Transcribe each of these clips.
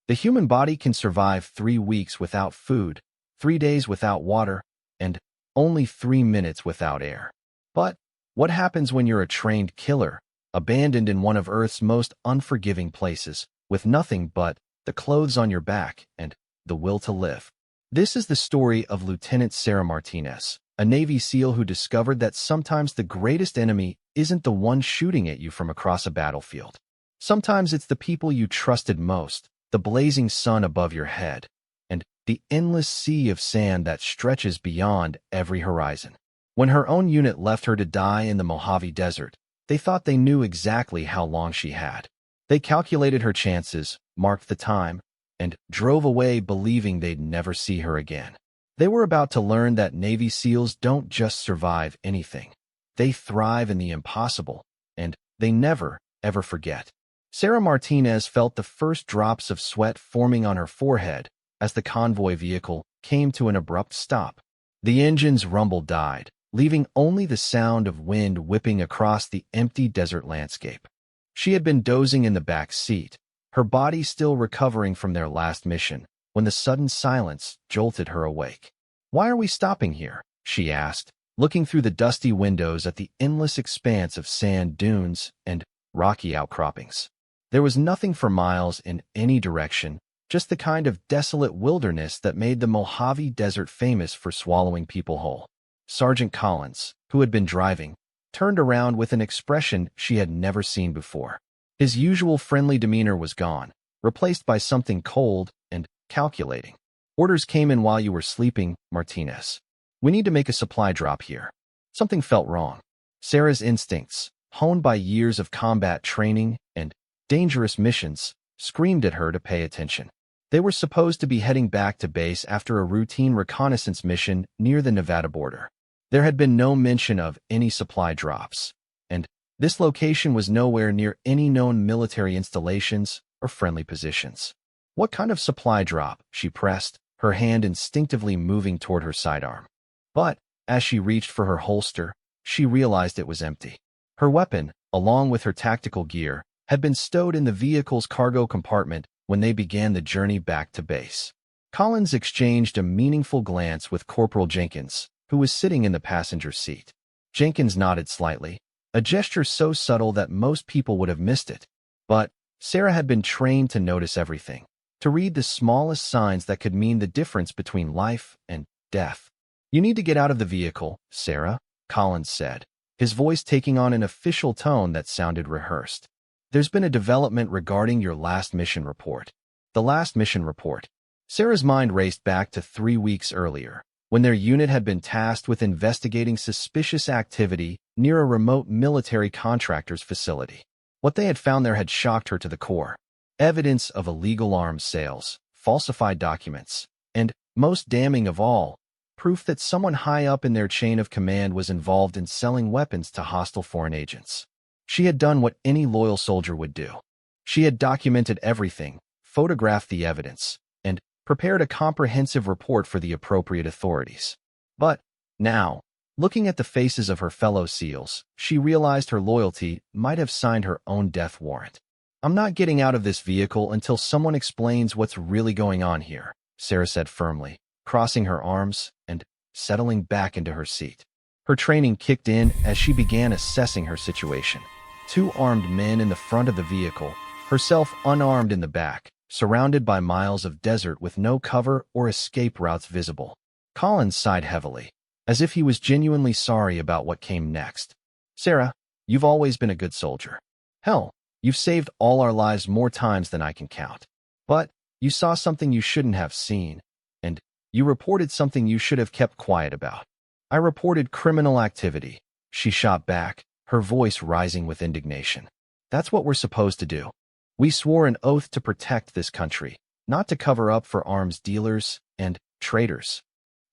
The human body can survive 3 weeks without food, 3 days without water, and only 3 minutes without air. But what happens when you're a trained killer, abandoned in one of Earth's most unforgiving places, with nothing but the clothes on your back and the will to live? This is the story of Lieutenant Sarah Martinez, a Navy SEAL who discovered that sometimes the greatest enemy isn't the one shooting at you from across a battlefield. Sometimes it's the people you trusted most, the blazing sun above your head, and the endless sea of sand that stretches beyond every horizon. When her own unit left her to die in the Mojave Desert, they thought they knew exactly how long she had. They calculated her chances, marked the time, and drove away believing they'd never see her again. They were about to learn that Navy SEALs don't just survive anything. They thrive in the impossible, and they never, ever forget. Sarah Martinez felt the first drops of sweat forming on her forehead as the convoy vehicle came to an abrupt stop. The engine's rumble died, leaving only the sound of wind whipping across the empty desert landscape. She had been dozing in the back seat, her body still recovering from their last mission, when the sudden silence jolted her awake. "Why are we stopping here?" she asked, looking through the dusty windows at the endless expanse of sand dunes and rocky outcroppings. There was nothing for miles in any direction, just the kind of desolate wilderness that made the Mojave Desert famous for swallowing people whole. Sergeant Collins, who had been driving, turned around with an expression she had never seen before. His usual friendly demeanor was gone, replaced by something cold and calculating. "Orders came in while you were sleeping, Martinez. We need to make a supply drop here." Something felt wrong. Sarah's instincts, honed by years of combat training and dangerous missions, screamed at her to pay attention. They were supposed to be heading back to base after a routine reconnaissance mission near the Nevada border. There had been no mention of any supply drops, and this location was nowhere near any known military installations or friendly positions. "What kind of supply drop?" she pressed, her hand instinctively moving toward her sidearm. But as she reached for her holster, she realized it was empty. Her weapon, along with her tactical gear, had been stowed in the vehicle's cargo compartment when they began the journey back to base. Collins exchanged a meaningful glance with Corporal Jenkins, who was sitting in the passenger seat. Jenkins nodded slightly, a gesture so subtle that most people would have missed it. But Sarah had been trained to notice everything, to read the smallest signs that could mean the difference between life and death. "You need to get out of the vehicle, Sarah," Collins said, his voice taking on an official tone that sounded rehearsed. "There's been a development regarding your last mission report." The last mission report. Sarah's mind raced back to 3 weeks earlier, when their unit had been tasked with investigating suspicious activity near a remote military contractor's facility. What they had found there had shocked her to the core. Evidence of illegal arms sales, falsified documents, and, most damning of all, proof that someone high up in their chain of command was involved in selling weapons to hostile foreign agents. She had done what any loyal soldier would do. She had documented everything, photographed the evidence, and prepared a comprehensive report for the appropriate authorities. But now, looking at the faces of her fellow SEALs, she realized her loyalty might have signed her own death warrant. "I'm not getting out of this vehicle until someone explains what's really going on here," Sarah said firmly, crossing her arms and settling back into her seat. Her training kicked in as she began assessing her situation. 2 armed men in the front of the vehicle, herself unarmed in the back, surrounded by miles of desert with no cover or escape routes visible. Collins sighed heavily, as if he was genuinely sorry about what came next. "Sarah, you've always been a good soldier. Hell, you've saved all our lives more times than I can count. But you saw something you shouldn't have seen, and you reported something you should have kept quiet about." "I reported criminal activity," she shot back, her voice rising with indignation. "That's what we're supposed to do. We swore an oath to protect this country, not to cover up for arms dealers and traitors."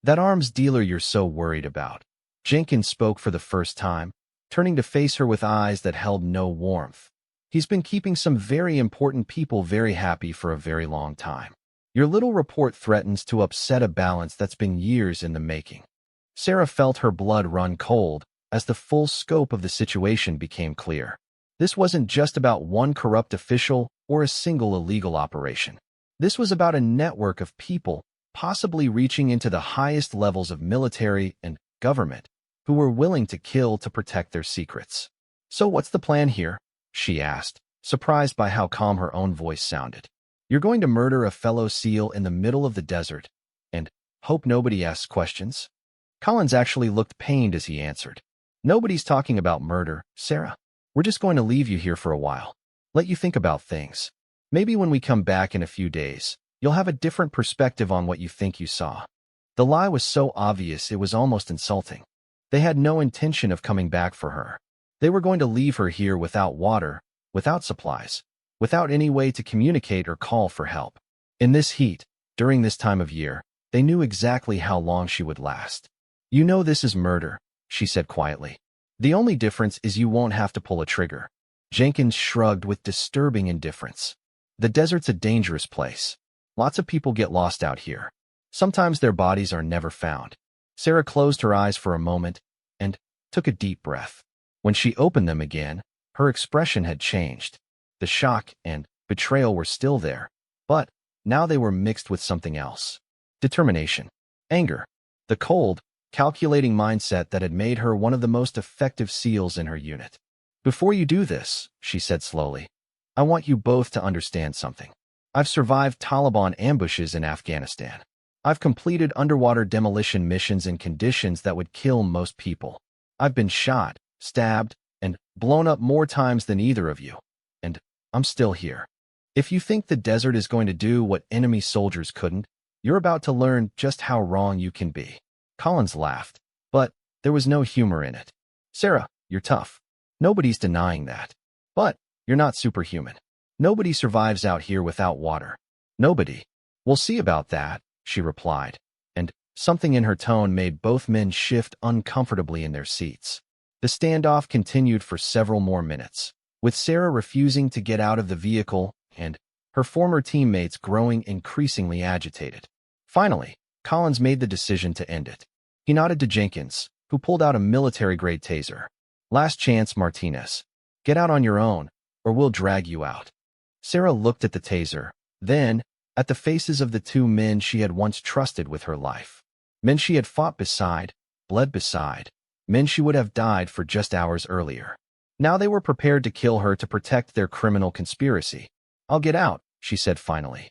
"That arms dealer you're so worried about." Jenkins spoke for the first time, turning to face her with eyes that held no warmth. "He's been keeping some very important people very happy for a very long time. Your little report threatens to upset a balance that's been years in the making." Sarah felt her blood run cold as the full scope of the situation became clear. This wasn't just about one corrupt official or a single illegal operation. This was about a network of people, possibly reaching into the highest levels of military and government, who were willing to kill to protect their secrets. "So what's the plan here?" she asked, surprised by how calm her own voice sounded. "You're going to murder a fellow SEAL in the middle of the desert and hope nobody asks questions?" Collins actually looked pained as he answered. "Nobody's talking about murder, Sarah. We're just going to leave you here for a while. Let you think about things. Maybe when we come back in a few days, you'll have a different perspective on what you think you saw." The lie was so obvious it was almost insulting. They had no intention of coming back for her. They were going to leave her here without water, without supplies, without any way to communicate or call for help. In this heat, during this time of year, they knew exactly how long she would last. "You know this is murder," she said quietly. "The only difference is you won't have to pull a trigger." Jenkins shrugged with disturbing indifference. "The desert's a dangerous place. Lots of people get lost out here. Sometimes their bodies are never found." Sarah closed her eyes for a moment and took a deep breath. When she opened them again, her expression had changed. The shock and betrayal were still there, but now they were mixed with something else. Determination, anger, the cold, calculating mindset that had made her one of the most effective SEALs in her unit. "Before you do this," she said slowly, "I want you both to understand something. I've survived Taliban ambushes in Afghanistan. I've completed underwater demolition missions in conditions that would kill most people. I've been shot, stabbed, and blown up more times than either of you. And I'm still here. If you think the desert is going to do what enemy soldiers couldn't, you're about to learn just how wrong you can be." Collins laughed, but there was no humor in it. "Sarah, you're tough. Nobody's denying that. But you're not superhuman. Nobody survives out here without water. Nobody." "We'll see about that," she replied, and something in her tone made both men shift uncomfortably in their seats. The standoff continued for several more minutes, with Sarah refusing to get out of the vehicle and her former teammates growing increasingly agitated. Finally, Collins made the decision to end it. He nodded to Jenkins, who pulled out a military-grade taser. "Last chance, Martinez. Get out on your own, or we'll drag you out." Sarah looked at the taser, then at the faces of the two men she had once trusted with her life. Men she had fought beside, bled beside, men she would have died for just hours earlier. Now they were prepared to kill her to protect their criminal conspiracy. "I'll get out," she said finally.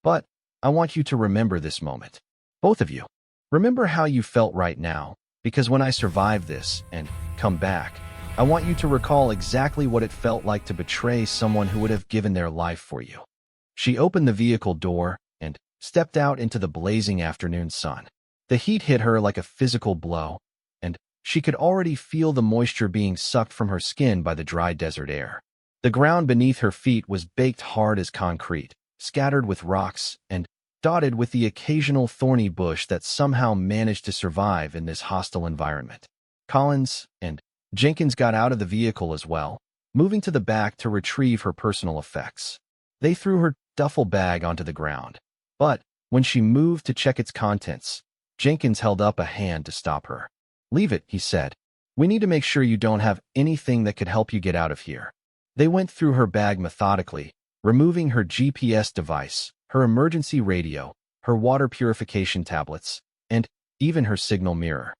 "But I want you to remember this moment. Both of you. Remember how you felt right now, because when I survive this and come back, I want you to recall exactly what it felt like to betray someone who would have given their life for you." She opened the vehicle door and stepped out into the blazing afternoon sun. The heat hit her like a physical blow, and she could already feel the moisture being sucked from her skin by the dry desert air. The ground beneath her feet was baked hard as concrete, scattered with rocks, and dotted with the occasional thorny bush that somehow managed to survive in this hostile environment. Collins and Jenkins got out of the vehicle as well, moving to the back to retrieve her personal effects. They threw her duffel bag onto the ground, but when she moved to check its contents, Jenkins held up a hand to stop her. "Leave it," he said. "We need to make sure you don't have anything that could help you get out of here." They went through her bag methodically, removing her GPS device, her emergency radio, her water purification tablets, and even her signal mirror.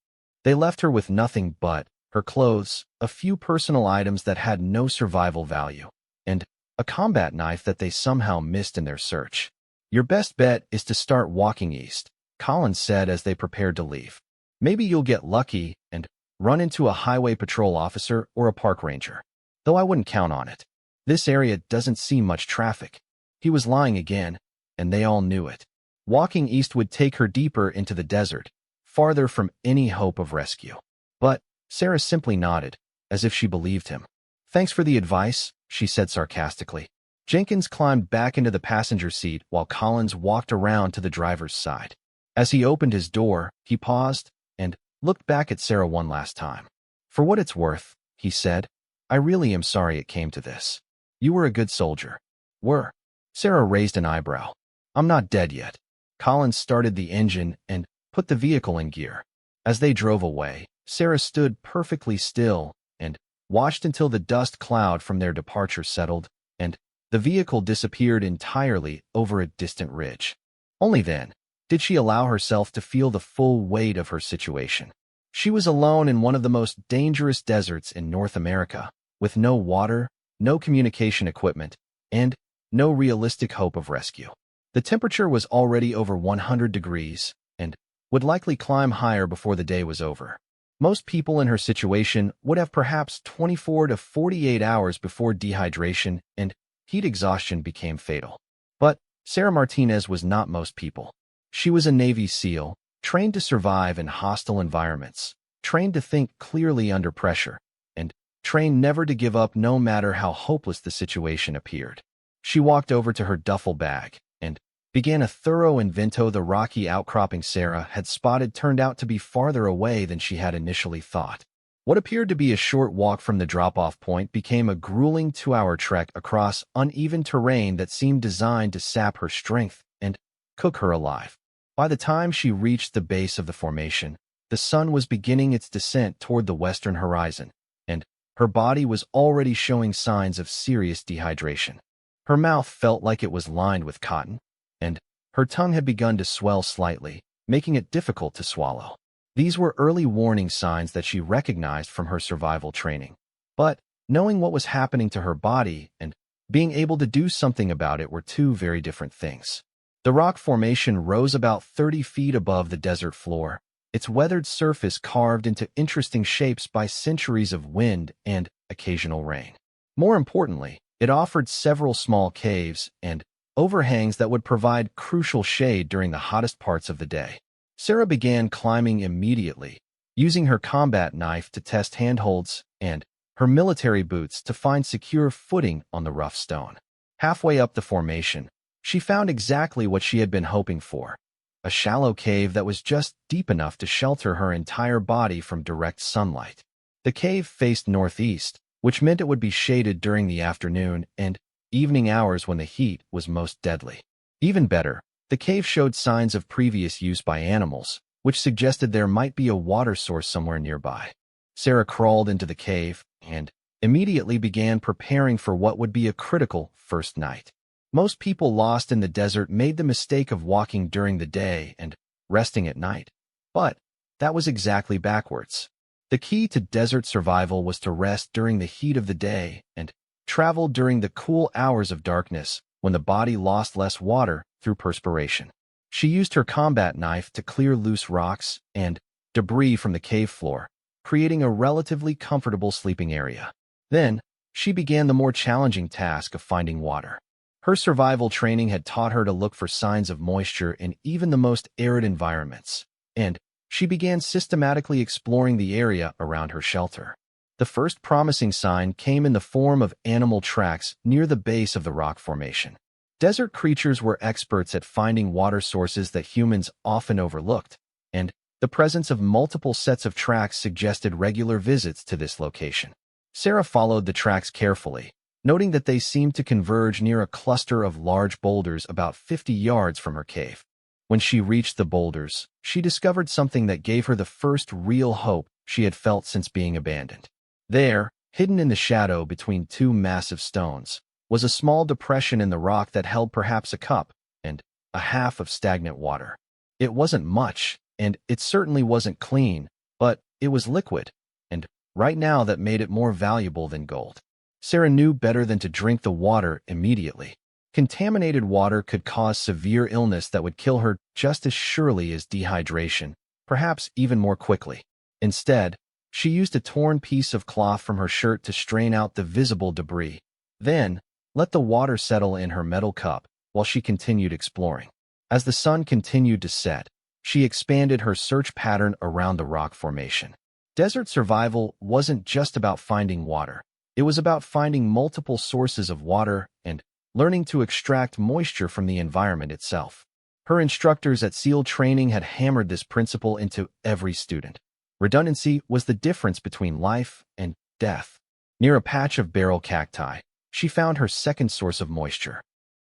They left her with nothing but her clothes, a few personal items that had no survival value, and a combat knife that they somehow missed in their search. "Your best bet is to start walking east," Collins said as they prepared to leave. "Maybe you'll get lucky and run into a highway patrol officer or a park ranger. Though I wouldn't count on it. This area doesn't see much traffic." He was lying again, and they all knew it. Walking east would take her deeper into the desert, farther from any hope of rescue. But Sarah simply nodded, as if she believed him. "Thanks for the advice," she said sarcastically. Jenkins climbed back into the passenger seat while Collins walked around to the driver's side. As he opened his door, he paused and looked back at Sarah one last time. "For what it's worth," he said, "I really am sorry it came to this. You were a good soldier." "Were?" Sarah raised an eyebrow. "I'm not dead yet." Collins started the engine and put the vehicle in gear. As they drove away, Sarah stood perfectly still and watched until the dust cloud from their departure settled and the vehicle disappeared entirely over a distant ridge. Only then did she allow herself to feel the full weight of her situation. She was alone in one of the most dangerous deserts in North America, with no water, no communication equipment, and no realistic hope of rescue. The temperature was already over 100 degrees and would likely climb higher before the day was over. Most people in her situation would have perhaps 24 to 48 hours before dehydration and heat exhaustion became fatal. But Sarah Martinez was not most people. She was a Navy SEAL, trained to survive in hostile environments, trained to think clearly under pressure, and trained never to give up no matter how hopeless the situation appeared. She walked over to her duffel bag and began a thorough inventory. The rocky outcropping Sarah had spotted turned out to be farther away than she had initially thought. What appeared to be a short walk from the drop-off point became a grueling 2-hour trek across uneven terrain that seemed designed to sap her strength and cook her alive. By the time she reached the base of the formation, the sun was beginning its descent toward the western horizon, and her body was already showing signs of serious dehydration. Her mouth felt like it was lined with cotton, and her tongue had begun to swell slightly, making it difficult to swallow. These were early warning signs that she recognized from her survival training. But knowing what was happening to her body and being able to do something about it were two very different things. The rock formation rose about 30 feet above the desert floor, its weathered surface carved into interesting shapes by centuries of wind and occasional rain. More importantly, it offered several small caves and overhangs that would provide crucial shade during the hottest parts of the day. Sarah began climbing immediately, using her combat knife to test handholds and her military boots to find secure footing on the rough stone. Halfway up the formation, she found exactly what she had been hoping for, a shallow cave that was just deep enough to shelter her entire body from direct sunlight. The cave faced northeast, which meant it would be shaded during the afternoon and evening hours when the heat was most deadly. Even better, the cave showed signs of previous use by animals, which suggested there might be a water source somewhere nearby. Sarah crawled into the cave and immediately began preparing for what would be a critical first night. Most people lost in the desert made the mistake of walking during the day and resting at night. But that was exactly backwards. The key to desert survival was to rest during the heat of the day and travel during the cool hours of darkness when the body lost less water through perspiration. She used her combat knife to clear loose rocks and debris from the cave floor, creating a relatively comfortable sleeping area. Then, she began the more challenging task of finding water. Her survival training had taught her to look for signs of moisture in even the most arid environments, and she began systematically exploring the area around her shelter. The first promising sign came in the form of animal tracks near the base of the rock formation. Desert creatures were experts at finding water sources that humans often overlooked, and the presence of multiple sets of tracks suggested regular visits to this location. Sarah followed the tracks carefully, noting that they seemed to converge near a cluster of large boulders about 50 yards from her cave. When she reached the boulders, she discovered something that gave her the first real hope she had felt since being abandoned. There, hidden in the shadow between two massive stones, was a small depression in the rock that held perhaps a cup and a half of stagnant water. It wasn't much, and it certainly wasn't clean, but it was liquid, and right now that made it more valuable than gold. Sarah knew better than to drink the water immediately. Contaminated water could cause severe illness that would kill her just as surely as dehydration, perhaps even more quickly. Instead, she used a torn piece of cloth from her shirt to strain out the visible debris. Then, let the water settle in her metal cup while she continued exploring. As the sun continued to set, she expanded her search pattern around the rock formation. Desert survival wasn't just about finding water. It was about finding multiple sources of water and learning to extract moisture from the environment itself. Her instructors at SEAL training had hammered this principle into every student. Redundancy was the difference between life and death. Near a patch of barrel cacti, she found her second source of moisture.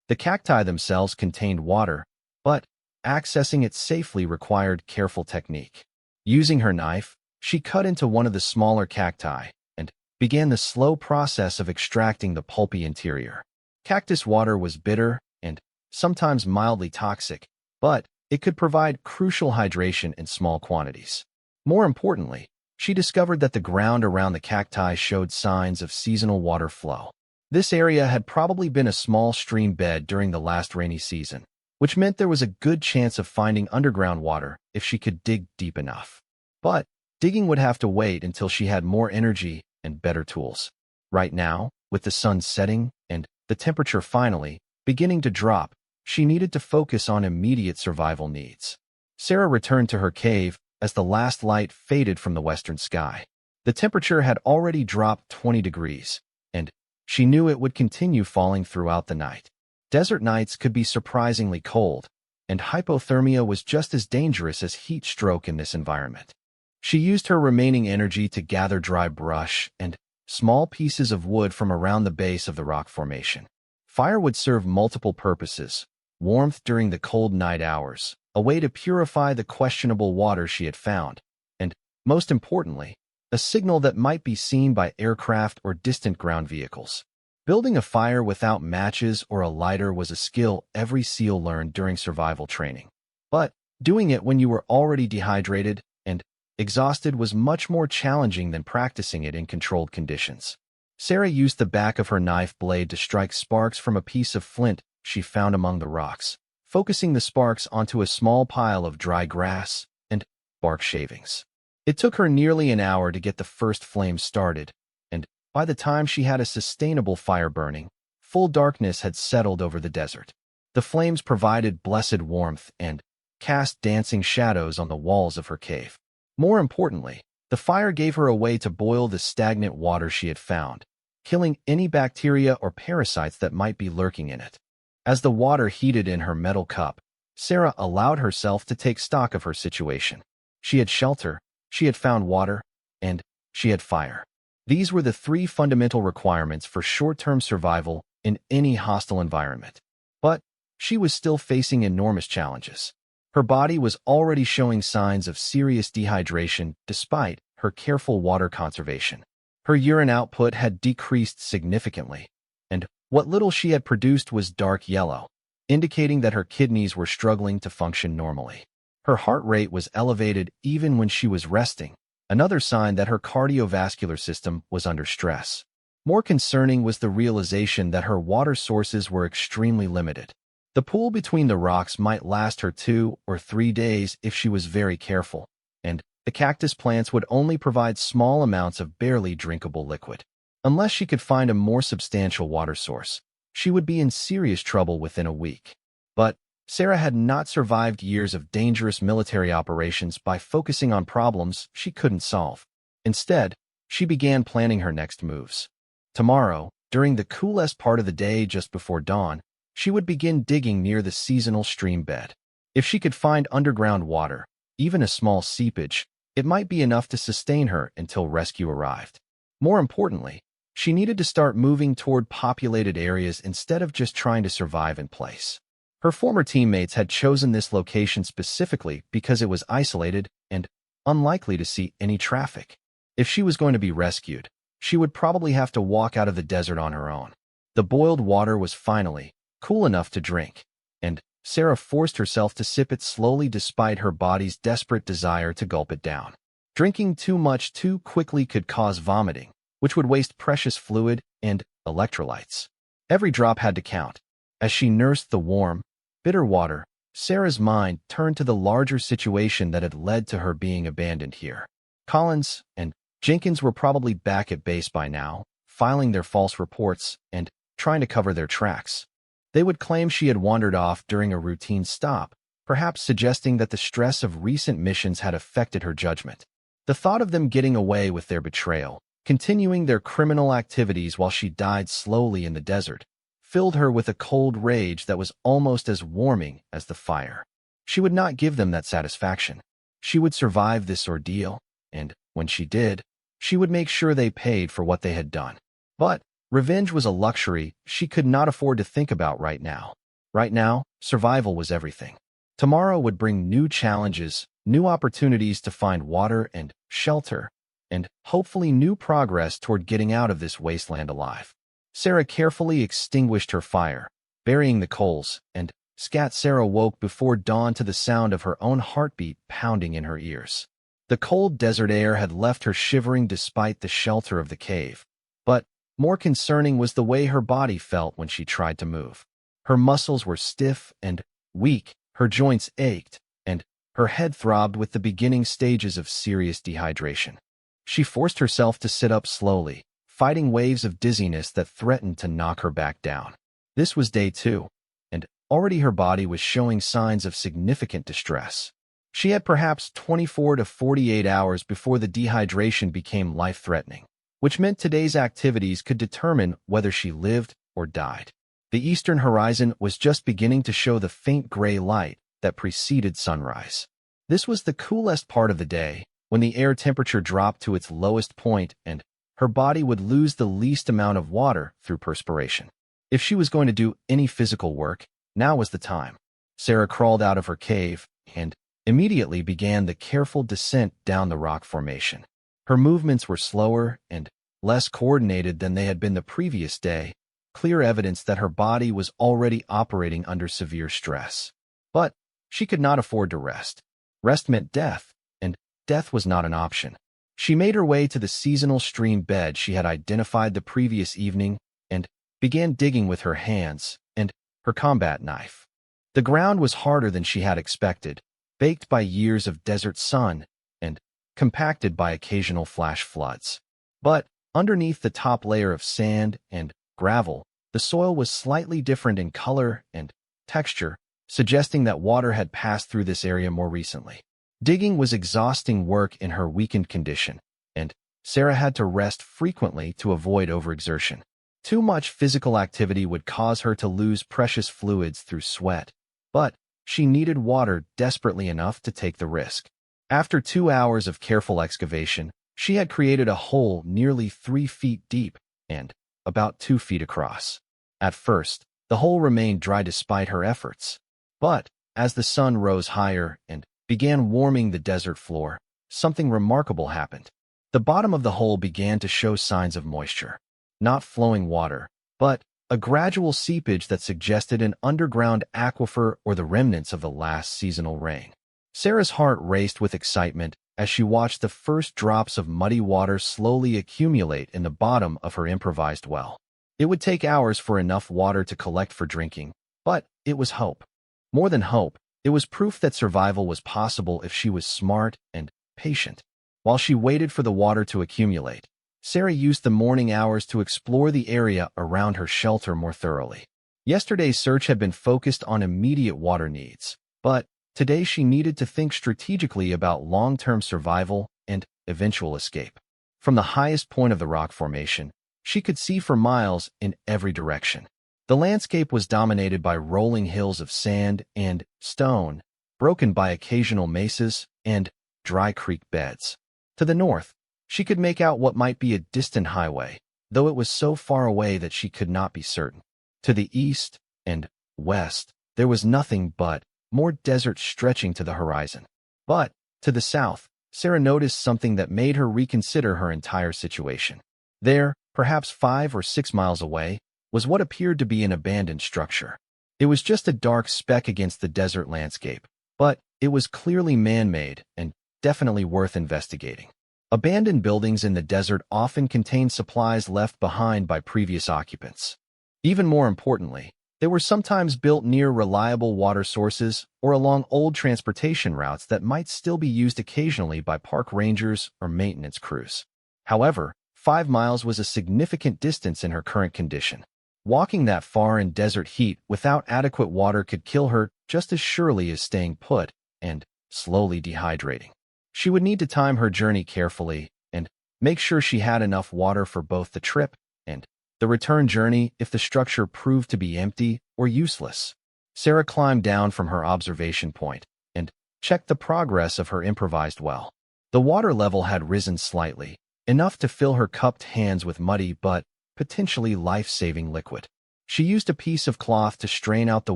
The cacti themselves contained water, but accessing it safely required careful technique. Using her knife, she cut into one of the smaller cacti and began the slow process of extracting the pulpy interior. Cactus water was bitter and sometimes mildly toxic, but it could provide crucial hydration in small quantities. More importantly, she discovered that the ground around the cacti showed signs of seasonal water flow. This area had probably been a small stream bed during the last rainy season, which meant there was a good chance of finding underground water if she could dig deep enough. But digging would have to wait until she had more energy and better tools. Right now, with the sun setting and the temperature finally beginning to drop, she needed to focus on immediate survival needs. Sarah returned to her cave as the last light faded from the western sky. The temperature had already dropped 20 degrees, and she knew it would continue falling throughout the night. Desert nights could be surprisingly cold, and hypothermia was just as dangerous as heat stroke in this environment. She used her remaining energy to gather dry brush and small pieces of wood from around the base of the rock formation. Fire would serve multiple purposes: warmth during the cold night hours, a way to purify the questionable water she had found, and, most importantly, a signal that might be seen by aircraft or distant ground vehicles. Building a fire without matches or a lighter was a skill every SEAL learned during survival training. But doing it when you were already dehydrated and exhausted was much more challenging than practicing it in controlled conditions. Sarah used the back of her knife blade to strike sparks from a piece of flint she found among the rocks, focusing the sparks onto a small pile of dry grass and bark shavings. It took her nearly an hour to get the first flame started, and by the time she had a sustainable fire burning, full darkness had settled over the desert. The flames provided blessed warmth and cast dancing shadows on the walls of her cave. More importantly, the fire gave her a way to boil the stagnant water she had found, killing any bacteria or parasites that might be lurking in it. As the water heated in her metal cup, Sarah allowed herself to take stock of her situation. She had shelter, she had found water, and she had fire. These were the three fundamental requirements for short-term survival in any hostile environment. But she was still facing enormous challenges. Her body was already showing signs of serious dehydration despite her careful water conservation. Her urine output had decreased significantly, and what little she had produced was dark yellow, indicating that her kidneys were struggling to function normally. Her heart rate was elevated even when she was resting, another sign that her cardiovascular system was under stress. More concerning was the realization that her water sources were extremely limited. The pool between the rocks might last her 2 or 3 days if she was very careful, and the cactus plants would only provide small amounts of barely drinkable liquid. Unless she could find a more substantial water source, she would be in serious trouble within a week. But Sarah had not survived years of dangerous military operations by focusing on problems she couldn't solve. Instead, she began planning her next moves. Tomorrow, during the coolest part of the day just before dawn, she would begin digging near the seasonal stream bed. If she could find underground water, even a small seepage, it might be enough to sustain her until rescue arrived. More importantly, she needed to start moving toward populated areas instead of just trying to survive in place. Her former teammates had chosen this location specifically because it was isolated and unlikely to see any traffic. If she was going to be rescued, she would probably have to walk out of the desert on her own. The boiled water was finally cool enough to drink, and Sarah forced herself to sip it slowly despite her body's desperate desire to gulp it down. Drinking too much too quickly could cause vomiting, which would waste precious fluid and electrolytes. Every drop had to count. As she nursed the warm, bitter water, Sarah's mind turned to the larger situation that had led to her being abandoned here. Collins and Jenkins were probably back at base by now, filing their false reports and trying to cover their tracks. They would claim she had wandered off during a routine stop, perhaps suggesting that the stress of recent missions had affected her judgment. The thought of them getting away with their betrayal, continuing their criminal activities while she died slowly in the desert, filled her with a cold rage that was almost as warming as the fire. She would not give them that satisfaction. She would survive this ordeal, and when she did, she would make sure they paid for what they had done. But revenge was a luxury she could not afford to think about right now. Right now, survival was everything. Tomorrow would bring new challenges, new opportunities to find water and shelter, and hopefully new progress toward getting out of this wasteland alive. Sarah carefully extinguished her fire, burying the coals, and Sarah woke before dawn to the sound of her own heartbeat pounding in her ears. The cold desert air had left her shivering despite the shelter of the cave. But more concerning was the way her body felt when she tried to move. Her muscles were stiff and weak, her joints ached, and her head throbbed with the beginning stages of serious dehydration. She forced herself to sit up slowly, fighting waves of dizziness that threatened to knock her back down. This was day 2, and already her body was showing signs of significant distress. She had perhaps 24 to 48 hours before the dehydration became life-threatening, which meant today's activities could determine whether she lived or died. The eastern horizon was just beginning to show the faint gray light that preceded sunrise. This was the coolest part of the day, when the air temperature dropped to its lowest point and her body would lose the least amount of water through perspiration. If she was going to do any physical work, now was the time. Sarah crawled out of her cave and immediately began the careful descent down the rock formation. Her movements were slower and less coordinated than they had been the previous day, clear evidence that her body was already operating under severe stress. But she could not afford to rest. Rest meant death, and death was not an option. She made her way to the seasonal stream bed she had identified the previous evening and began digging with her hands and her combat knife. The ground was harder than she had expected, baked by years of desert sun and compacted by occasional flash floods. But underneath the top layer of sand and gravel, the soil was slightly different in color and texture, suggesting that water had passed through this area more recently. Digging was exhausting work in her weakened condition, and Sarah had to rest frequently to avoid overexertion. Too much physical activity would cause her to lose precious fluids through sweat, but she needed water desperately enough to take the risk. After 2 hours of careful excavation, she had created a hole nearly 3 feet deep and about 2 feet across. At first, the hole remained dry despite her efforts. But as the sun rose higher and began warming the desert floor, something remarkable happened. The bottom of the hole began to show signs of moisture. Not flowing water, but a gradual seepage that suggested an underground aquifer or the remnants of the last seasonal rain. Sarah's heart raced with excitement as she watched the first drops of muddy water slowly accumulate in the bottom of her improvised well. It would take hours for enough water to collect for drinking, but it was hope. More than hope, it was proof that survival was possible if she was smart and patient. While she waited for the water to accumulate, Sarah used the morning hours to explore the area around her shelter more thoroughly. Yesterday's search had been focused on immediate water needs, but today she needed to think strategically about long-term survival and eventual escape. From the highest point of the rock formation, she could see for miles in every direction. The landscape was dominated by rolling hills of sand and stone, broken by occasional mesas and dry creek beds. To the north, she could make out what might be a distant highway, though it was so far away that she could not be certain. To the east and west, there was nothing but more desert stretching to the horizon. But to the south, Sarah noticed something that made her reconsider her entire situation. There, perhaps 5 or 6 miles away, was what appeared to be an abandoned structure. It was just a dark speck against the desert landscape, but it was clearly man-made and definitely worth investigating. Abandoned buildings in the desert often contain supplies left behind by previous occupants. Even more importantly, they were sometimes built near reliable water sources or along old transportation routes that might still be used occasionally by park rangers or maintenance crews. However, 5 miles was a significant distance in her current condition. Walking that far in desert heat without adequate water could kill her just as surely as staying put and slowly dehydrating. She would need to time her journey carefully and make sure she had enough water for both the trip and the return journey if the structure proved to be empty or useless. Sarah climbed down from her observation point and checked the progress of her improvised well. The water level had risen slightly, enough to fill her cupped hands with muddy but potentially life-saving liquid. She used a piece of cloth to strain out the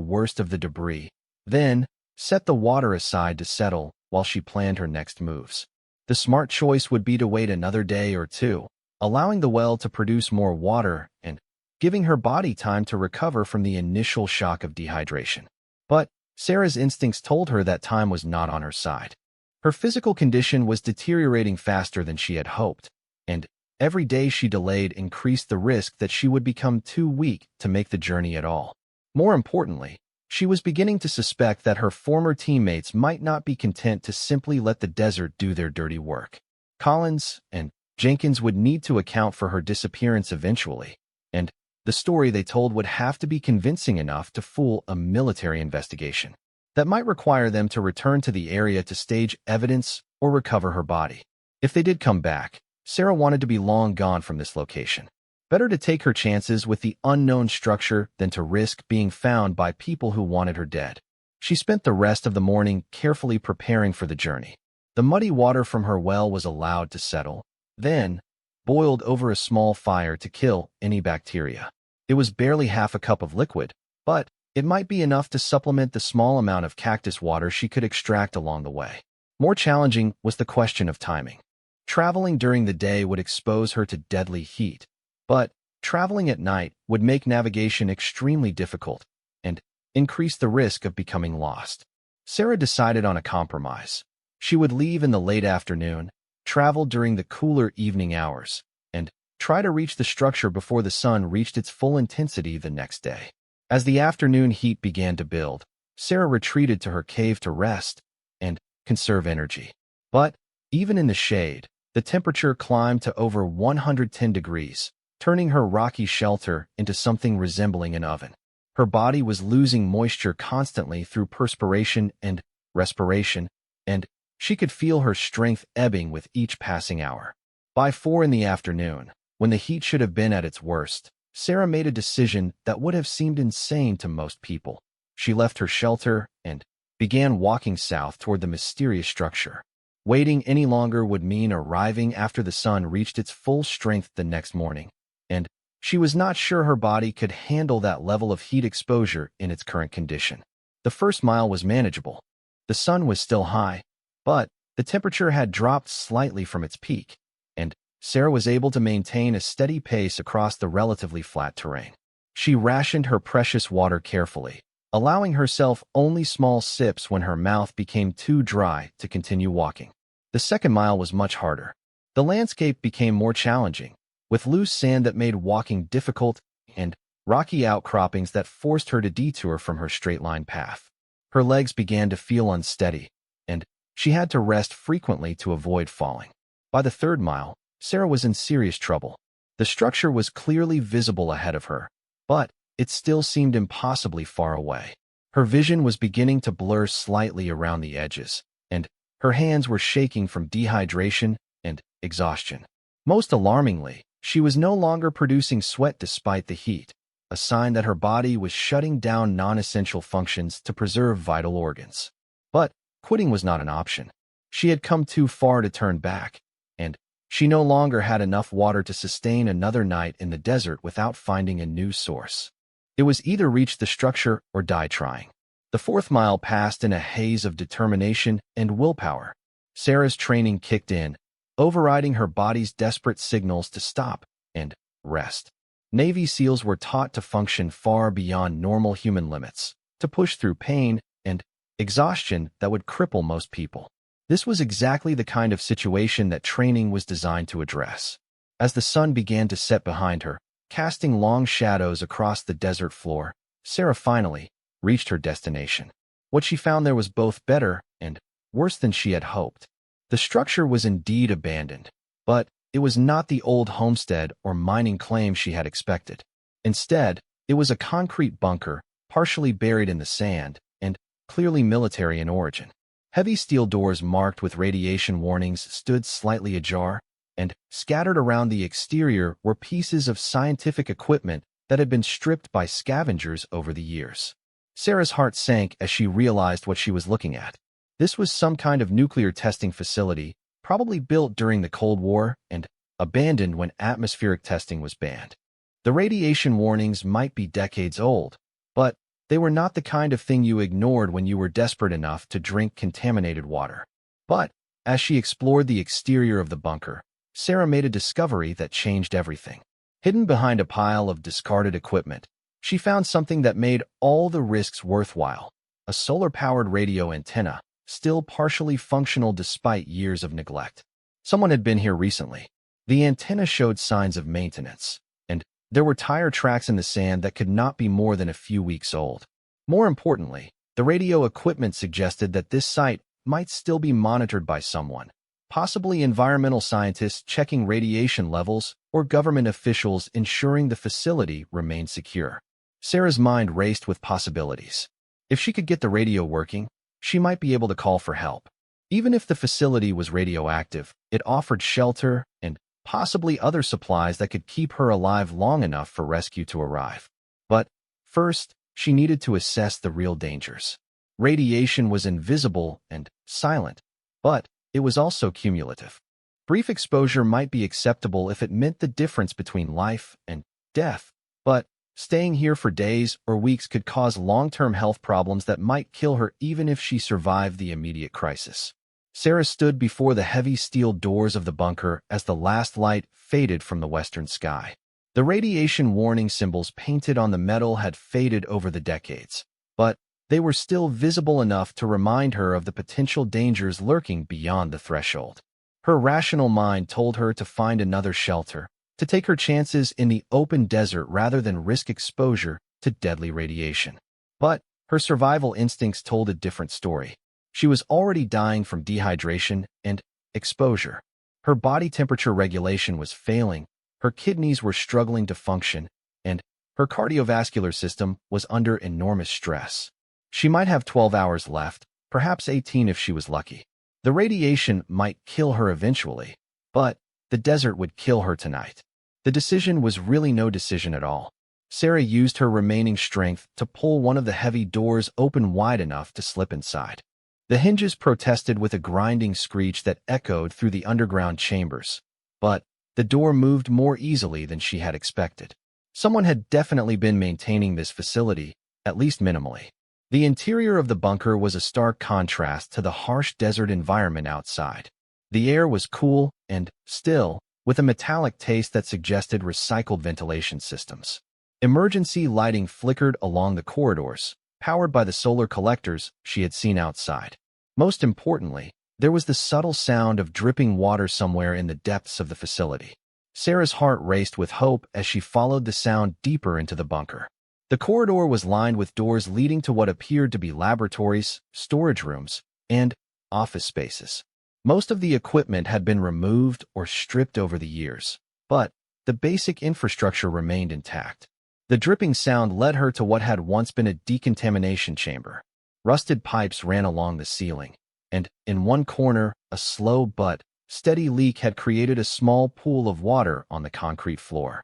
worst of the debris, then set the water aside to settle while she planned her next moves. The smart choice would be to wait another day or two, allowing the well to produce more water and giving her body time to recover from the initial shock of dehydration. But Sarah's instincts told her that time was not on her side. Her physical condition was deteriorating faster than she had hoped, and every day she delayed increased the risk that she would become too weak to make the journey at all. More importantly, she was beginning to suspect that her former teammates might not be content to simply let the desert do their dirty work. Collins and Jenkins would need to account for her disappearance eventually, and the story they told would have to be convincing enough to fool a military investigation. That might require them to return to the area to stage evidence or recover her body. If they did come back, Sarah wanted to be long gone from this location. Better to take her chances with the unknown structure than to risk being found by people who wanted her dead. She spent the rest of the morning carefully preparing for the journey. The muddy water from her well was allowed to settle, then boiled over a small fire to kill any bacteria. It was barely half a cup of liquid, but it might be enough to supplement the small amount of cactus water she could extract along the way. More challenging was the question of timing. Traveling during the day would expose her to deadly heat, but traveling at night would make navigation extremely difficult and increase the risk of becoming lost. Sarah decided on a compromise. She would leave in the late afternoon, travel during the cooler evening hours, and try to reach the structure before the sun reached its full intensity the next day. As the afternoon heat began to build, Sarah retreated to her cave to rest and conserve energy. But even in the shade, the temperature climbed to over 110 degrees, turning her rocky shelter into something resembling an oven. Her body was losing moisture constantly through perspiration and respiration, and she could feel her strength ebbing with each passing hour. By 4 in the afternoon, when the heat should have been at its worst, Sarah made a decision that would have seemed insane to most people. She left her shelter and began walking south toward the mysterious structure. Waiting any longer would mean arriving after the sun reached its full strength the next morning, and she was not sure her body could handle that level of heat exposure in its current condition. The first mile was manageable. The sun was still high, but the temperature had dropped slightly from its peak, and Sarah was able to maintain a steady pace across the relatively flat terrain. She rationed her precious water carefully, allowing herself only small sips when her mouth became too dry to continue walking. The second mile was much harder. The landscape became more challenging, with loose sand that made walking difficult and rocky outcroppings that forced her to detour from her straight-line path. Her legs began to feel unsteady, and she had to rest frequently to avoid falling. By the third mile, Sarah was in serious trouble. The structure was clearly visible ahead of her, but it still seemed impossibly far away. Her vision was beginning to blur slightly around the edges, and her hands were shaking from dehydration and exhaustion. Most alarmingly, she was no longer producing sweat despite the heat, a sign that her body was shutting down non-essential functions to preserve vital organs. But quitting was not an option. She had come too far to turn back, and she no longer had enough water to sustain another night in the desert without finding a new source. It was either reach the structure or die trying. The fourth mile passed in a haze of determination and willpower. Sarah's training kicked in, overriding her body's desperate signals to stop and rest. Navy SEALs were taught to function far beyond normal human limits, to push through pain and exhaustion that would cripple most people. This was exactly the kind of situation that training was designed to address. As the sun began to set behind her, casting long shadows across the desert floor, Sarah finally reached her destination. What she found there was both better and worse than she had hoped. The structure was indeed abandoned, but it was not the old homestead or mining claim she had expected. Instead, it was a concrete bunker, partially buried in the sand, and clearly military in origin. Heavy steel doors marked with radiation warnings stood slightly ajar, and scattered around the exterior were pieces of scientific equipment that had been stripped by scavengers over the years. Sarah's heart sank as she realized what she was looking at. This was some kind of nuclear testing facility, probably built during the Cold War and abandoned when atmospheric testing was banned. The radiation warnings might be decades old, but they were not the kind of thing you ignored when you were desperate enough to drink contaminated water. But as she explored the exterior of the bunker, Sarah made a discovery that changed everything. Hidden behind a pile of discarded equipment, she found something that made all the risks worthwhile: a solar-powered radio antenna, still partially functional despite years of neglect. Someone had been here recently. The antenna showed signs of maintenance, and there were tire tracks in the sand that could not be more than a few weeks old. More importantly, the radio equipment suggested that this site might still be monitored by someone, possibly environmental scientists checking radiation levels or government officials ensuring the facility remained secure. Sarah's mind raced with possibilities. If she could get the radio working, she might be able to call for help. Even if the facility was radioactive, it offered shelter and possibly other supplies that could keep her alive long enough for rescue to arrive. But first, she needed to assess the real dangers. Radiation was invisible and silent, but it was also cumulative. Brief exposure might be acceptable if it meant the difference between life and death, but staying here for days or weeks could cause long-term health problems that might kill her even if she survived the immediate crisis. Sarah stood before the heavy steel doors of the bunker as the last light faded from the western sky. The radiation warning symbols painted on the metal had faded over the decades, but they were still visible enough to remind her of the potential dangers lurking beyond the threshold. Her rational mind told her to find another shelter, to take her chances in the open desert rather than risk exposure to deadly radiation. But her survival instincts told a different story. She was already dying from dehydration and exposure. Her body temperature regulation was failing, her kidneys were struggling to function, and her cardiovascular system was under enormous stress. She might have 12 hours left, perhaps 18 if she was lucky. The radiation might kill her eventually, but the desert would kill her tonight. The decision was really no decision at all. Sarah used her remaining strength to pull one of the heavy doors open wide enough to slip inside. The hinges protested with a grinding screech that echoed through the underground chambers, but the door moved more easily than she had expected. Someone had definitely been maintaining this facility, at least minimally. The interior of the bunker was a stark contrast to the harsh desert environment outside. The air was cool and still, with a metallic taste that suggested recycled ventilation systems. Emergency lighting flickered along the corridors, powered by the solar collectors she had seen outside. Most importantly, there was the subtle sound of dripping water somewhere in the depths of the facility. Sarah's heart raced with hope as she followed the sound deeper into the bunker. The corridor was lined with doors leading to what appeared to be laboratories, storage rooms, and office spaces. Most of the equipment had been removed or stripped over the years, but the basic infrastructure remained intact. The dripping sound led her to what had once been a decontamination chamber. Rusted pipes ran along the ceiling, and in one corner, a slow but steady leak had created a small pool of water on the concrete floor.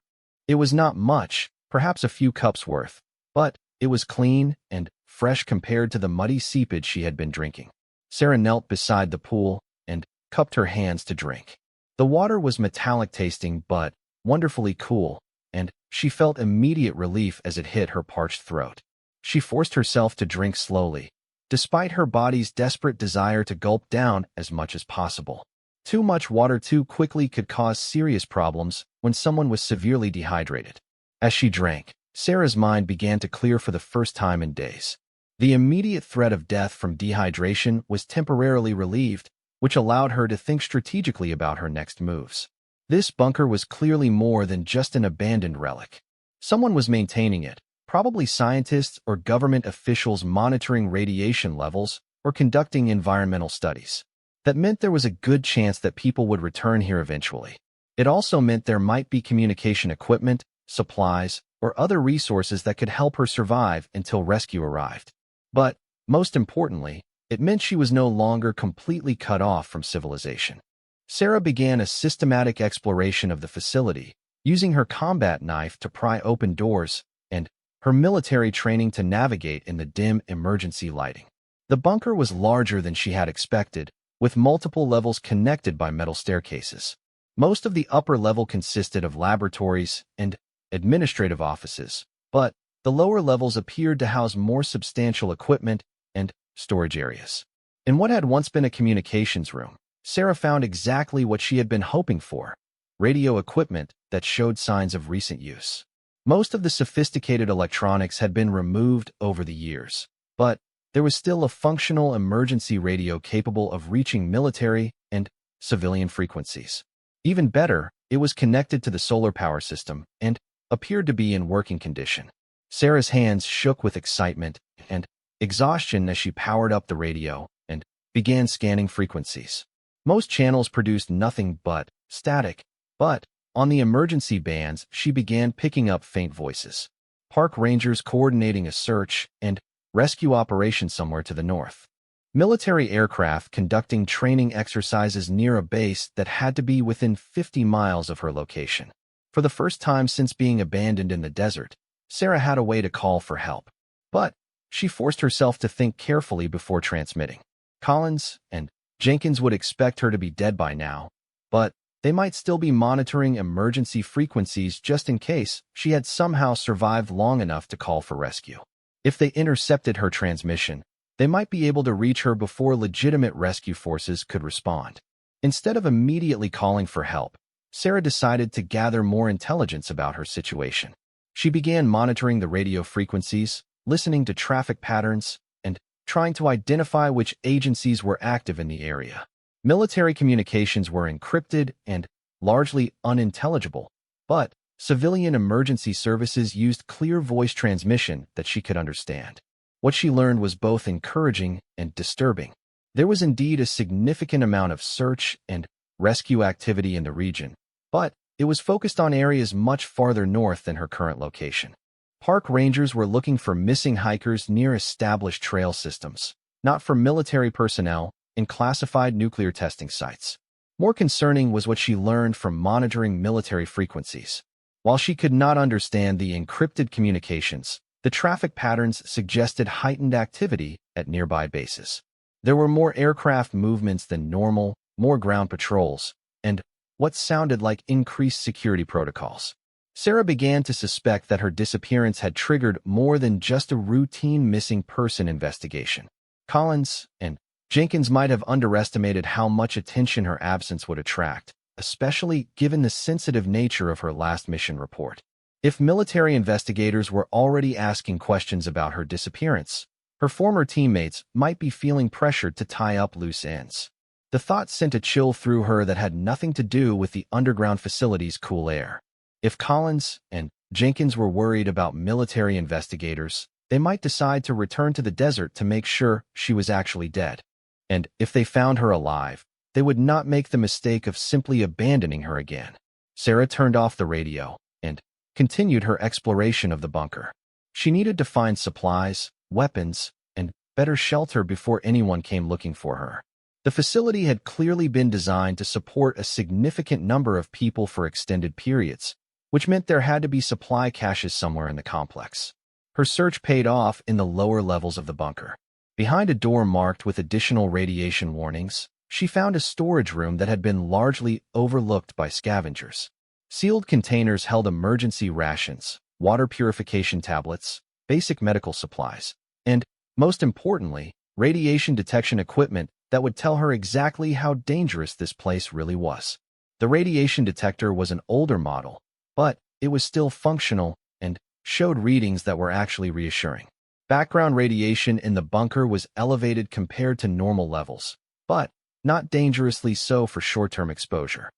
It was not much, perhaps a few cups worth, but it was clean and fresh compared to the muddy seepage she had been drinking. Sarah knelt beside the pool and cupped her hands to drink. The water was metallic tasting but wonderfully cool, and she felt immediate relief as it hit her parched throat. She forced herself to drink slowly, despite her body's desperate desire to gulp down as much as possible. Too much water too quickly could cause serious problems when someone was severely dehydrated. As she drank, Sarah's mind began to clear for the first time in days. The immediate threat of death from dehydration was temporarily relieved, which allowed her to think strategically about her next moves. This bunker was clearly more than just an abandoned relic. Someone was maintaining it, probably scientists or government officials monitoring radiation levels or conducting environmental studies. That meant there was a good chance that people would return here eventually. It also meant there might be communication equipment, supplies, or other resources that could help her survive until rescue arrived. But, most importantly, it meant she was no longer completely cut off from civilization. Sarah began a systematic exploration of the facility, using her combat knife to pry open doors and her military training to navigate in the dim emergency lighting. The bunker was larger than she had expected, with multiple levels connected by metal staircases. Most of the upper level consisted of laboratories and administrative offices, but the lower levels appeared to house more substantial equipment and storage areas. In what had once been a communications room, Sarah found exactly what she had been hoping for: radio equipment that showed signs of recent use. Most of the sophisticated electronics had been removed over the years, but there was still a functional emergency radio capable of reaching military and civilian frequencies. Even better, it was connected to the solar power system and appeared to be in working condition. Sarah's hands shook with excitement and exhaustion as she powered up the radio and began scanning frequencies. Most channels produced nothing but static, but on the emergency bands, she began picking up faint voices. Park rangers coordinating a search and rescue operation somewhere to the north. Military aircraft conducting training exercises near a base that had to be within 50 miles of her location. For the first time since being abandoned in the desert, Sarah had a way to call for help. But she forced herself to think carefully before transmitting. Collins and Jenkins would expect her to be dead by now, but they might still be monitoring emergency frequencies just in case she had somehow survived long enough to call for rescue. If they intercepted her transmission, they might be able to reach her before legitimate rescue forces could respond. Instead of immediately calling for help, Sarah decided to gather more intelligence about her situation. She began monitoring the radio frequencies, listening to traffic patterns, and trying to identify which agencies were active in the area. Military communications were encrypted and largely unintelligible, but civilian emergency services used clear voice transmission that she could understand. What she learned was both encouraging and disturbing. There was indeed a significant amount of search and rescue activity in the region, but it was focused on areas much farther north than her current location. Park rangers were looking for missing hikers near established trail systems, not for military personnel in classified nuclear testing sites. More concerning was what she learned from monitoring military frequencies. While she could not understand the encrypted communications, the traffic patterns suggested heightened activity at nearby bases. There were more aircraft movements than normal, more ground patrols, and what sounded like increased security protocols. Sarah began to suspect that her disappearance had triggered more than just a routine missing person investigation. Collins and Jenkins might have underestimated how much attention her absence would attract, especially given the sensitive nature of her last mission report. If military investigators were already asking questions about her disappearance, her former teammates might be feeling pressured to tie up loose ends. The thought sent a chill through her that had nothing to do with the underground facility's cool air. If Collins and Jenkins were worried about military investigators, they might decide to return to the desert to make sure she was actually dead. And if they found her alive, they would not make the mistake of simply abandoning her again. Sarah turned off the radio and continued her exploration of the bunker. She needed to find supplies, weapons, and better shelter before anyone came looking for her. The facility had clearly been designed to support a significant number of people for extended periods, which meant there had to be supply caches somewhere in the complex. Her search paid off in the lower levels of the bunker. Behind a door marked with additional radiation warnings, she found a storage room that had been largely overlooked by scavengers. Sealed containers held emergency rations, water purification tablets, basic medical supplies, and, most importantly, radiation detection equipment that would tell her exactly how dangerous this place really was. The radiation detector was an older model, but it was still functional and showed readings that were actually reassuring. Background radiation in the bunker was elevated compared to normal levels, but not dangerously so for short-term exposure.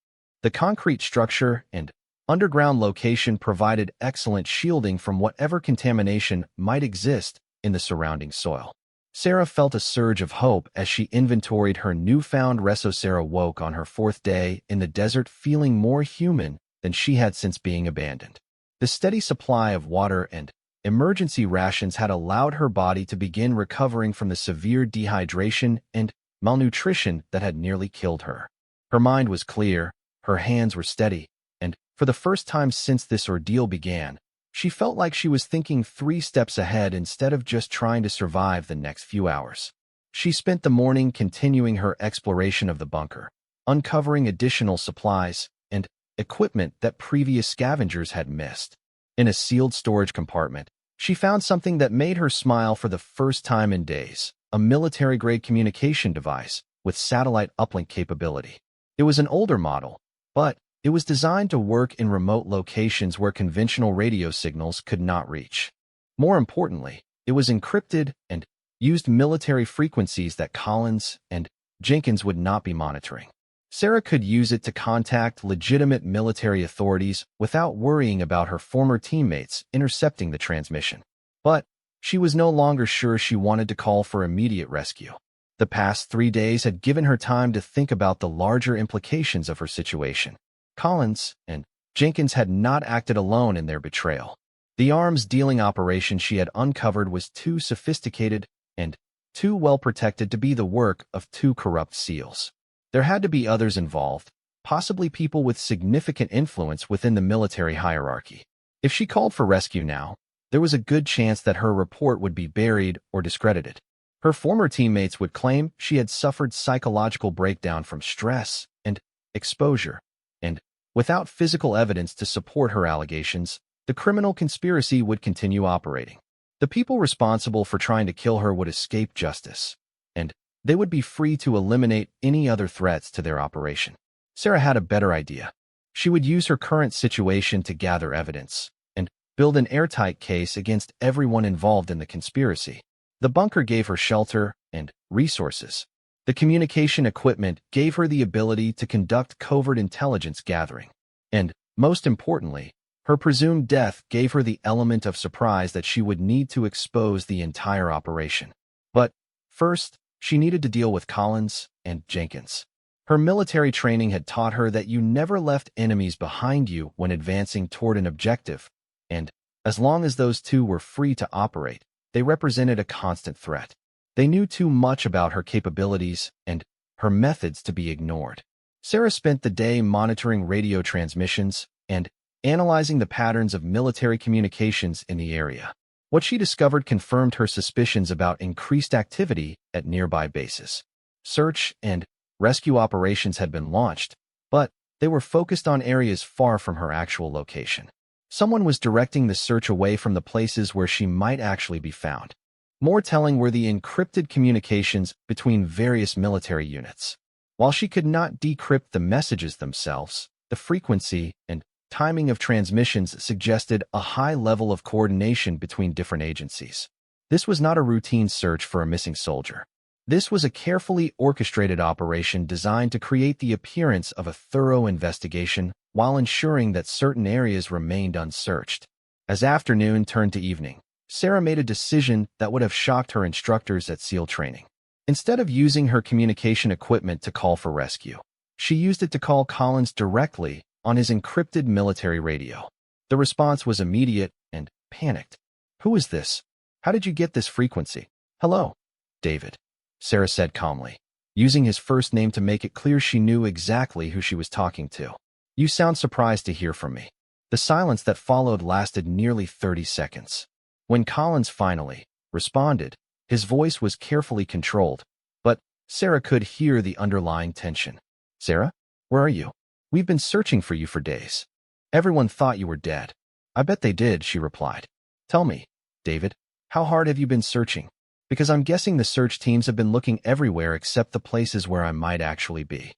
The concrete structure and underground location provided excellent shielding from whatever contamination might exist in the surrounding soil. Sarah felt a surge of hope as she inventoried her newfound resources. Sarah woke on her fourth day in the desert feeling more human than she had since being abandoned. The steady supply of water and emergency rations had allowed her body to begin recovering from the severe dehydration and malnutrition that had nearly killed her. Her mind was clear, her hands were steady, and for the first time since this ordeal began, she felt like she was thinking 3 steps ahead instead of just trying to survive the next few hours. She spent the morning continuing her exploration of the bunker, uncovering additional supplies and equipment that previous scavengers had missed. In a sealed storage compartment, she found something that made her smile for the first time in days, a military-grade communication device with satellite uplink capability. It was an older model, but It was designed to work in remote locations where conventional radio signals could not reach. More importantly, it was encrypted and used military frequencies that Collins and Jenkins would not be monitoring. Sarah could use it to contact legitimate military authorities without worrying about her former teammates intercepting the transmission. But she was no longer sure she wanted to call for immediate rescue. The past 3 days had given her time to think about the larger implications of her situation. Collins and Jenkins had not acted alone in their betrayal. The arms-dealing operation she had uncovered was too sophisticated and too well-protected to be the work of 2 corrupt SEALs. There had to be others involved, possibly people with significant influence within the military hierarchy. If she called for rescue now, there was a good chance that her report would be buried or discredited. Her former teammates would claim she had suffered psychological breakdown from stress and exposure, and without physical evidence to support her allegations, the criminal conspiracy would continue operating. The people responsible for trying to kill her would escape justice, and they would be free to eliminate any other threats to their operation. Sarah had a better idea. She would use her current situation to gather evidence and build an airtight case against everyone involved in the conspiracy. The bunker gave her shelter and resources. The communication equipment gave her the ability to conduct covert intelligence gathering. And, most importantly, her presumed death gave her the element of surprise that she would need to expose the entire operation. But, first, she needed to deal with Collins and Jenkins. Her military training had taught her that you never left enemies behind you when advancing toward an objective, and, as long as those 2 were free to operate, they represented a constant threat. They knew too much about her capabilities and her methods to be ignored. Sarah spent the day monitoring radio transmissions and analyzing the patterns of military communications in the area. What she discovered confirmed her suspicions about increased activity at nearby bases. Search and rescue operations had been launched, but they were focused on areas far from her actual location. Someone was directing the search away from the places where she might actually be found. More telling were the encrypted communications between various military units. While she could not decrypt the messages themselves, the frequency and timing of transmissions suggested a high level of coordination between different agencies. This was not a routine search for a missing soldier. This was a carefully orchestrated operation designed to create the appearance of a thorough investigation while ensuring that certain areas remained unsearched. As afternoon turned to evening, Sarah made a decision that would have shocked her instructors at SEAL training. Instead of using her communication equipment to call for rescue, she used it to call Collins directly on his encrypted military radio. The response was immediate and panicked. "Who is this? How did you get this frequency?" "Hello, David," Sarah said calmly, using his first name to make it clear she knew exactly who she was talking to. "You sound surprised to hear from me." The silence that followed lasted nearly 30 seconds. When Collins finally responded, his voice was carefully controlled, but Sarah could hear the underlying tension. "Sarah, where are you? We've been searching for you for days. Everyone thought you were dead." "I bet they did," she replied. "Tell me, David, how hard have you been searching? Because I'm guessing the search teams have been looking everywhere except the places where I might actually be."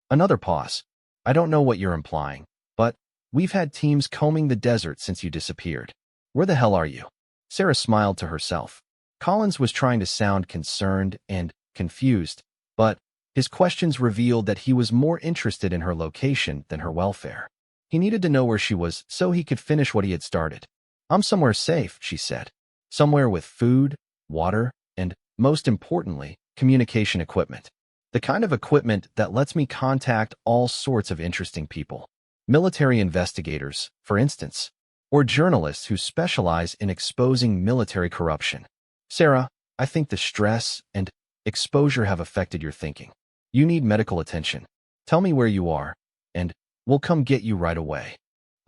Another pause. "I don't know what you're implying, but we've had teams combing the desert since you disappeared. Where the hell are you?" Sarah smiled to herself. Collins was trying to sound concerned and confused, but his questions revealed that he was more interested in her location than her welfare. He needed to know where she was so he could finish what he had started. "I'm somewhere safe," she said. "Somewhere with food, water, and, most importantly, communication equipment. The kind of equipment that lets me contact all sorts of interesting people. Military investigators, for instance, or journalists who specialize in exposing military corruption." "Sarah, I think the stress and exposure have affected your thinking. You need medical attention. Tell me where you are, and we'll come get you right away."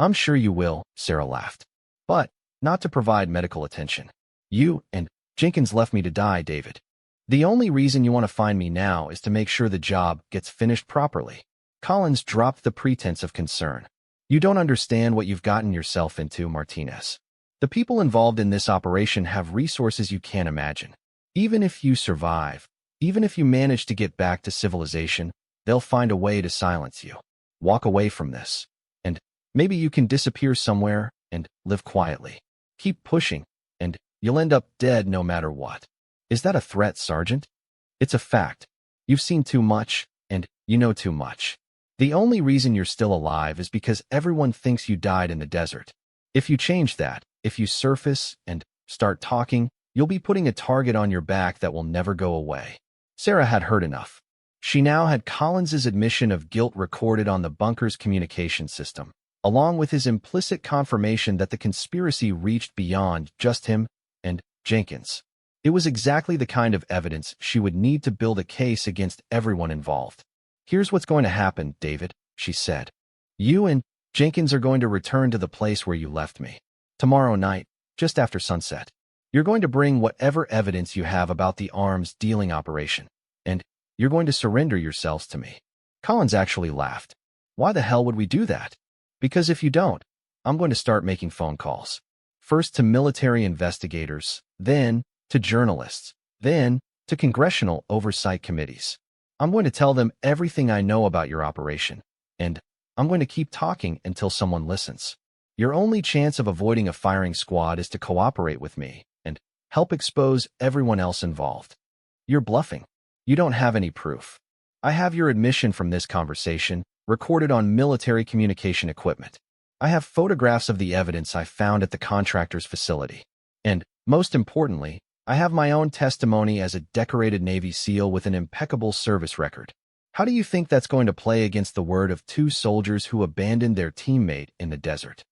"I'm sure you will," Sarah laughed. "But not to provide medical attention. You and Jenkins left me to die, David. The only reason you want to find me now is to make sure the job gets finished properly." Collins dropped the pretense of concern. "You don't understand what you've gotten yourself into, Martinez. The people involved in this operation have resources you can't imagine. Even if you survive, even if you manage to get back to civilization, they'll find a way to silence you. Walk away from this." Maybe you can disappear somewhere and live quietly. Keep pushing, and you'll end up dead no matter what. Is that a threat, Sergeant? It's a fact. You've seen too much, and you know too much. The only reason you're still alive is because everyone thinks you died in the desert. If you change that, if you surface and start talking, you'll be putting a target on your back that will never go away. Sarah had heard enough. She now had Collins's admission of guilt recorded on the bunker's communication system, along with his implicit confirmation that the conspiracy reached beyond just him and Jenkins. It was exactly the kind of evidence she would need to build a case against everyone involved. "Here's what's going to happen, David," she said. "You and Jenkins are going to return to the place where you left me. Tomorrow night, just after sunset. You're going to bring whatever evidence you have about the arms dealing operation, and you're going to surrender yourselves to me." Collins actually laughed. "Why the hell would we do that?" "Because if you don't, I'm going to start making phone calls. First to military investigators, then to journalists, then to congressional oversight committees. I'm going to tell them everything I know about your operation, and I'm going to keep talking until someone listens. Your only chance of avoiding a firing squad is to cooperate with me and help expose everyone else involved. You're bluffing. You don't have any proof. I have your admission from this conversation recorded on military communication equipment. I have photographs of the evidence I found at the contractor's facility. And, most importantly, I have my own testimony as a decorated Navy SEAL with an impeccable service record. How do you think that's going to play against the word of two soldiers who abandoned their teammate in the desert?"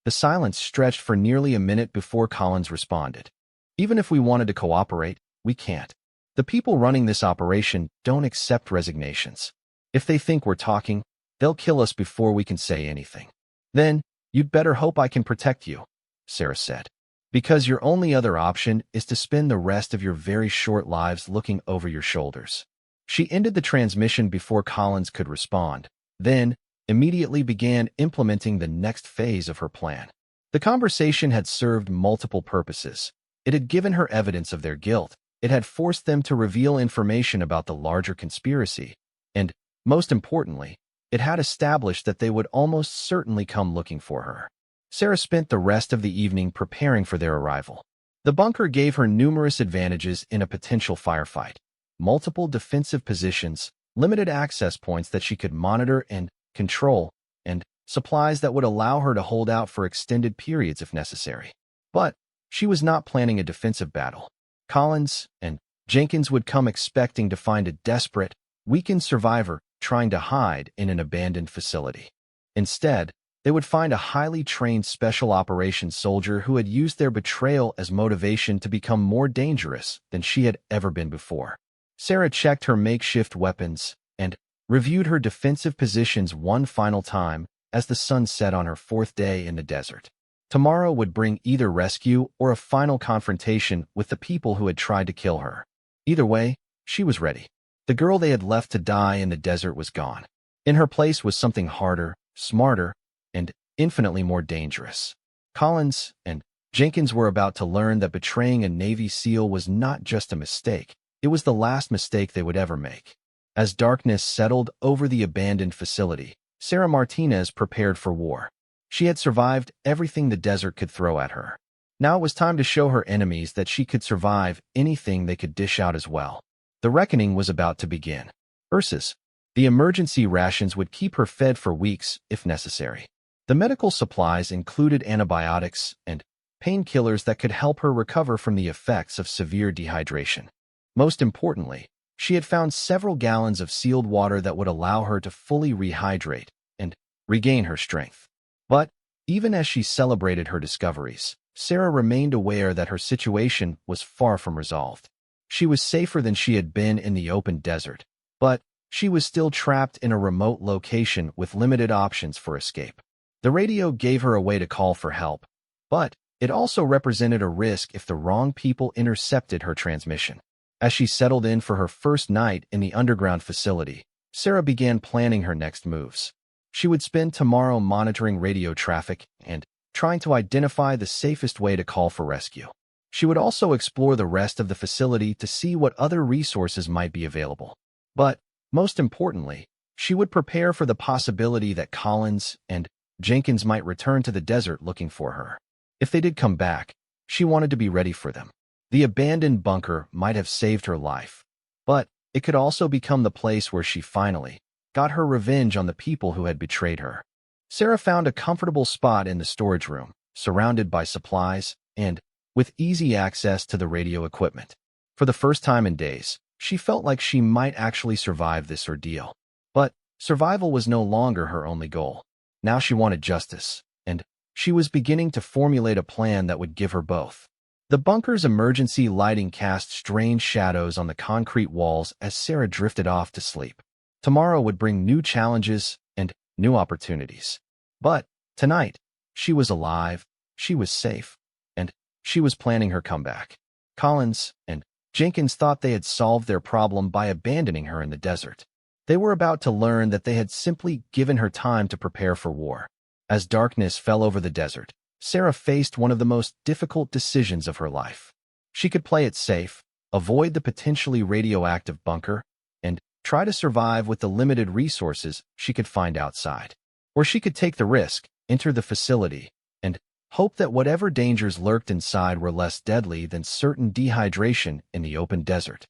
The silence stretched for nearly a minute before Collins responded. "Even if we wanted to cooperate, we can't. The people running this operation don't accept resignations. If they think we're talking, they'll kill us before we can say anything." "Then, you'd better hope I can protect you," Sarah said. "Because your only other option is to spend the rest of your very short lives looking over your shoulders." She ended the transmission before Collins could respond, then immediately began implementing the next phase of her plan. The conversation had served multiple purposes. It had given her evidence of their guilt. It had forced them to reveal information about the larger conspiracy. And, most importantly, it had established that they would almost certainly come looking for her. Sarah spent the rest of the evening preparing for their arrival. The bunker gave her numerous advantages in a potential firefight. Multiple defensive positions, limited access points that she could monitor and control, and supplies that would allow her to hold out for extended periods if necessary. But she was not planning a defensive battle. Collins and Jenkins would come expecting to find a desperate, weakened survivor trying to hide in an abandoned facility. Instead, they would find a highly trained special operations soldier who had used their betrayal as motivation to become more dangerous than she had ever been before. Sarah checked her makeshift weapons and reviewed her defensive positions one final time as the sun set on her fourth day in the desert. Tomorrow would bring either rescue or a final confrontation with the people who had tried to kill her. Either way, she was ready. The girl they had left to die in the desert was gone. In her place was something harder, smarter, and infinitely more dangerous. Collins and Jenkins were about to learn that betraying a Navy SEAL was not just a mistake. It was the last mistake they would ever make. As darkness settled over the abandoned facility, Sarah Martinez prepared for war. She had survived everything the desert could throw at her. Now it was time to show her enemies that she could survive anything they could dish out as well. The reckoning was about to begin. Ursus, the emergency rations would keep her fed for weeks if necessary. The medical supplies included antibiotics and painkillers that could help her recover from the effects of severe dehydration. Most importantly, she had found several gallons of sealed water that would allow her to fully rehydrate and regain her strength. But even as she celebrated her discoveries, Sarah remained aware that her situation was far from resolved. She was safer than she had been in the open desert, but she was still trapped in a remote location with limited options for escape. The radio gave her a way to call for help, but it also represented a risk if the wrong people intercepted her transmission. As she settled in for her first night in the underground facility, Sarah began planning her next moves. She would spend tomorrow monitoring radio traffic and trying to identify the safest way to call for rescue. She would also explore the rest of the facility to see what other resources might be available. But, most importantly, she would prepare for the possibility that Collins and Jenkins might return to the desert looking for her. If they did come back, she wanted to be ready for them. The abandoned bunker might have saved her life, but it could also become the place where she finally got her revenge on the people who had betrayed her. Sarah found a comfortable spot in the storage room, surrounded by supplies and with easy access to the radio equipment. For the first time in days, she felt like she might actually survive this ordeal. But survival was no longer her only goal. Now she wanted justice, and she was beginning to formulate a plan that would give her both. The bunker's emergency lighting cast strange shadows on the concrete walls as Sarah drifted off to sleep. Tomorrow would bring new challenges and new opportunities. But tonight, she was alive, she was safe, and she was planning her comeback. Collins and Jenkins thought they had solved their problem by abandoning her in the desert. They were about to learn that they had simply given her time to prepare for war. As darkness fell over the desert, Sarah faced one of the most difficult decisions of her life. She could play it safe, avoid the potentially radioactive bunker, and try to survive with the limited resources she could find outside. Or she could take the risk, enter the facility, and hope that whatever dangers lurked inside were less deadly than certain dehydration in the open desert.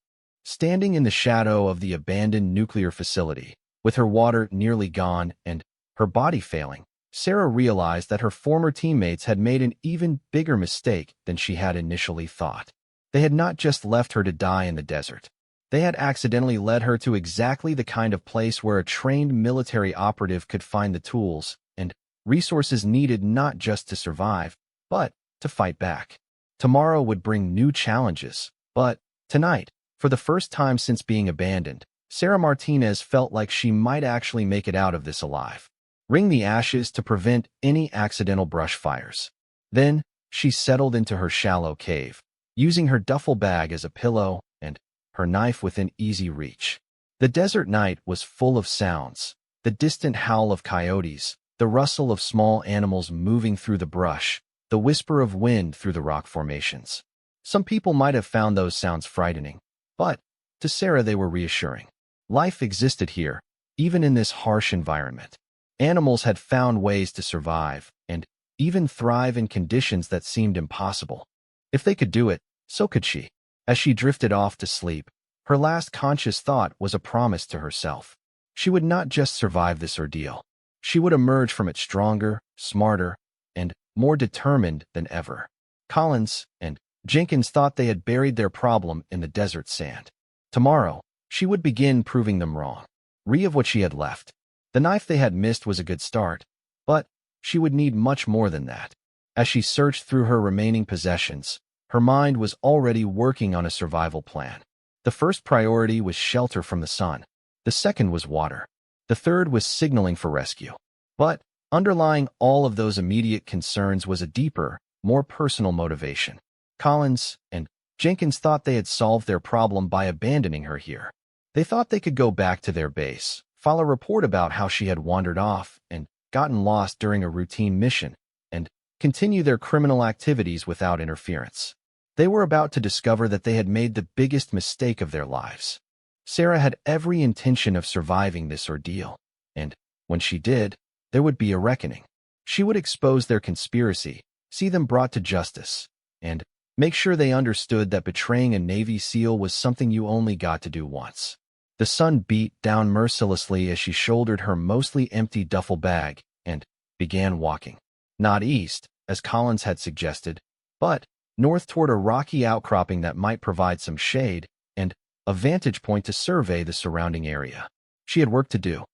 Standing in the shadow of the abandoned nuclear facility, with her water nearly gone and her body failing, Sarah realized that her former teammates had made an even bigger mistake than she had initially thought. They had not just left her to die in the desert. They had accidentally led her to exactly the kind of place where a trained military operative could find the tools and resources needed not just to survive, but to fight back. Tomorrow would bring new challenges, but tonight, for the first time since being abandoned, Sarah Martinez felt like she might actually make it out of this alive. Wring the ashes to prevent any accidental brush fires. Then, she settled into her shallow cave, using her duffel bag as a pillow and her knife within easy reach. The desert night was full of sounds, the distant howl of coyotes, the rustle of small animals moving through the brush, the whisper of wind through the rock formations. Some people might have found those sounds frightening, but to Sarah they were reassuring. Life existed here, even in this harsh environment. Animals had found ways to survive and even thrive in conditions that seemed impossible. If they could do it, so could she. As she drifted off to sleep, her last conscious thought was a promise to herself. She would not just survive this ordeal. She would emerge from it stronger, smarter, and more determined than ever. Collins and Jenkins thought they had buried their problem in the desert sand. Tomorrow, she would begin proving them wrong. Free of what she had left. The knife they had missed was a good start, but she would need much more than that. As she searched through her remaining possessions, her mind was already working on a survival plan. The first priority was shelter from the sun. The second was water. The third was signaling for rescue. But underlying all of those immediate concerns was a deeper, more personal motivation. Collins and Jenkins thought they had solved their problem by abandoning her here. They thought they could go back to their base, file a report about how she had wandered off and gotten lost during a routine mission, and continue their criminal activities without interference. They were about to discover that they had made the biggest mistake of their lives. Sarah had every intention of surviving this ordeal, and when she did, there would be a reckoning. She would expose their conspiracy, see them brought to justice, and make sure they understood that betraying a Navy SEAL was something you only got to do once. The sun beat down mercilessly as she shouldered her mostly empty duffel bag and began walking. Not east, as Collins had suggested, but north toward a rocky outcropping that might provide some shade and a vantage point to survey the surrounding area. She had work to do,